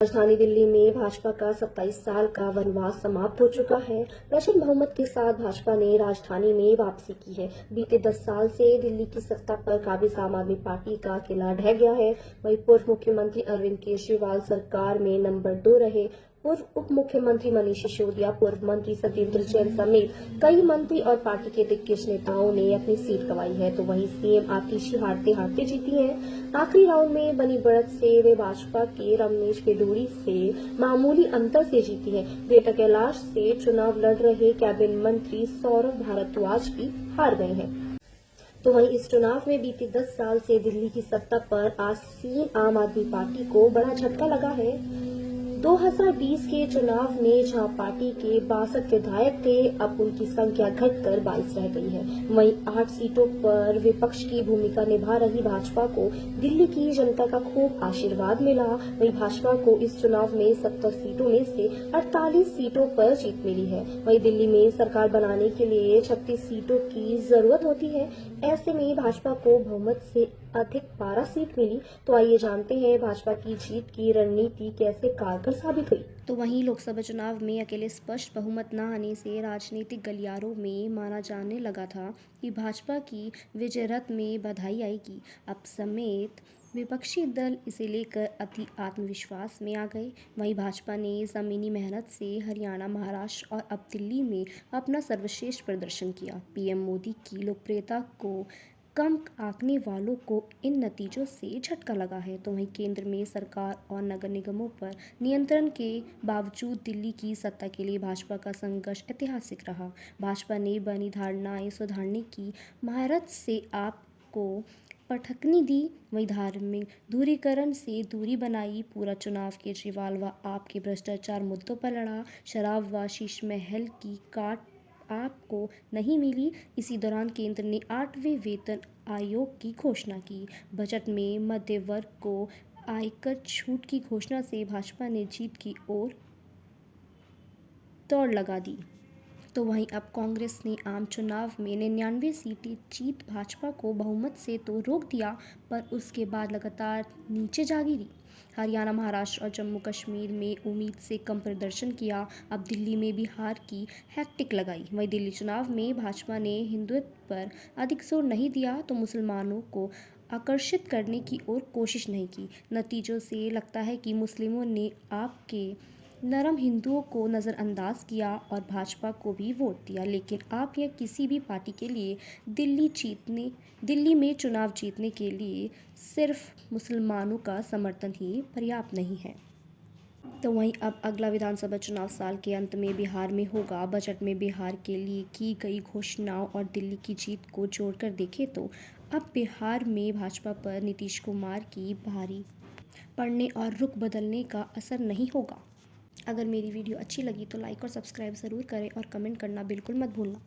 राजधानी दिल्ली में भाजपा का 27 साल का वनवास समाप्त हो चुका है। प्रचंड बहुमत के साथ भाजपा ने राजधानी में वापसी की है। बीते 10 साल से दिल्ली की सत्ता पर काबिज आम आदमी पार्टी का किला ढह गया है। वहीं पूर्व मुख्यमंत्री अरविंद केजरीवाल सरकार में नंबर 2 रहे। पूर्व उप मुख्यमंत्री मनीष सिसोदिया, पूर्व मंत्री सत्येंद्र जैन समेत कई मंत्री और पार्टी के दिग्गज नेताओं ने अपनी सीट गंवाई है, तो वहीं सीएम आतिशी हारते हारते जीती हैं। आखिरी राउंड में बनी बढ़त से वे भाजपा के रमेश बेडूरी से मामूली अंतर से जीती है। ग्रेटर कैलाश से चुनाव लड़ रहे कैबिनेट मंत्री सौरभ भारद्वाज भी हार गए हैं। तो वहीं इस चुनाव में बीते 10 साल से दिल्ली की सत्ता पर आसीन आम आदमी पार्टी को बड़ा झटका लगा है। 2020 के चुनाव में जहां पार्टी के 62 विधायक थे, अब उनकी संख्या घटकर 22 रह गई है। वहीं 8 सीटों पर विपक्ष की भूमिका निभा रही भाजपा को दिल्ली की जनता का खूब आशीर्वाद मिला। वहीं भाजपा को इस चुनाव में 70 सीटों में से 48 सीटों पर जीत मिली है। वहीं दिल्ली में सरकार बनाने के लिए 36 सीटों की जरूरत होती है। ऐसे में भाजपा को बहुमत से अधिक 12 सीट मिली। तो आइए जानते हैं भाजपा की जीत की रणनीति कैसे कारगर साबित हुई। तो वहीं लोकसभा चुनाव में अकेले स्पष्ट बहुमत न आने से राजनीतिक गलियारों में माना जाने लगा था कि भाजपा की विजय रथ में बधाई आएगी। अब समेत विपक्षी दल इसे लेकर अति आत्मविश्वास में आ गए। वहीं भाजपा ने जमीनी मेहनत से हरियाणा, महाराष्ट्र और अब दिल्ली में अपना सर्वश्रेष्ठ प्रदर्शन किया। पीएम मोदी की लोकप्रियता को कम आंकने वालों को इन नतीजों से झटका लगा है। तो वहीं केंद्र में सरकार और नगर निगमों पर नियंत्रण के बावजूद दिल्ली की सत्ता के लिए भाजपा का संघर्ष ऐतिहासिक रहा। भाजपा ने बनी धारणाएं सुधारने की महारत से आपको पटखनी दी। वहीं धार्मिक दूरीकरण से दूरी बनाई। पूरा चुनाव केजरीवाल व आपके भ्रष्टाचार मुद्दों पर लड़ा। शराब व शीश महल की काट आपको नहीं मिली। इसी दौरान केंद्र ने 8वें वेतन आयोग की घोषणा की। बजट में मध्य वर्ग को आयकर छूट की घोषणा से भाजपा ने जीत की ओर दौड़ लगा दी। तो वहीं अब कांग्रेस ने आम चुनाव में 99 सीटें जीत भाजपा को बहुमत से तो रोक दिया, पर उसके बाद लगातार नीचे जा गिरी। हरियाणा, महाराष्ट्र और जम्मू कश्मीर में उम्मीद से कम प्रदर्शन किया। अब दिल्ली में भी हार की हैट्रिक लगाई। वहीं दिल्ली चुनाव में भाजपा ने हिंदुत्व पर अधिक जोर नहीं दिया तो मुसलमानों को आकर्षित करने की और कोशिश नहीं की। नतीजों से लगता है कि मुस्लिमों ने आपके नरम हिंदुओं को नज़रअंदाज किया और भाजपा को भी वोट दिया। लेकिन आप या किसी भी पार्टी के लिए दिल्ली में चुनाव जीतने के लिए सिर्फ मुसलमानों का समर्थन ही पर्याप्त नहीं है। तो वहीं अब अगला विधानसभा चुनाव साल के अंत में बिहार में होगा। बजट में बिहार के लिए की गई घोषणाओं और दिल्ली की जीत को जोड़कर देखें तो अब बिहार में भाजपा पर नीतीश कुमार की भारी पड़ने और रुख बदलने का असर नहीं होगा। अगर मेरी वीडियो अच्छी लगी तो लाइक और सब्सक्राइब ज़रूर करें और कमेंट करना बिल्कुल मत भूलना।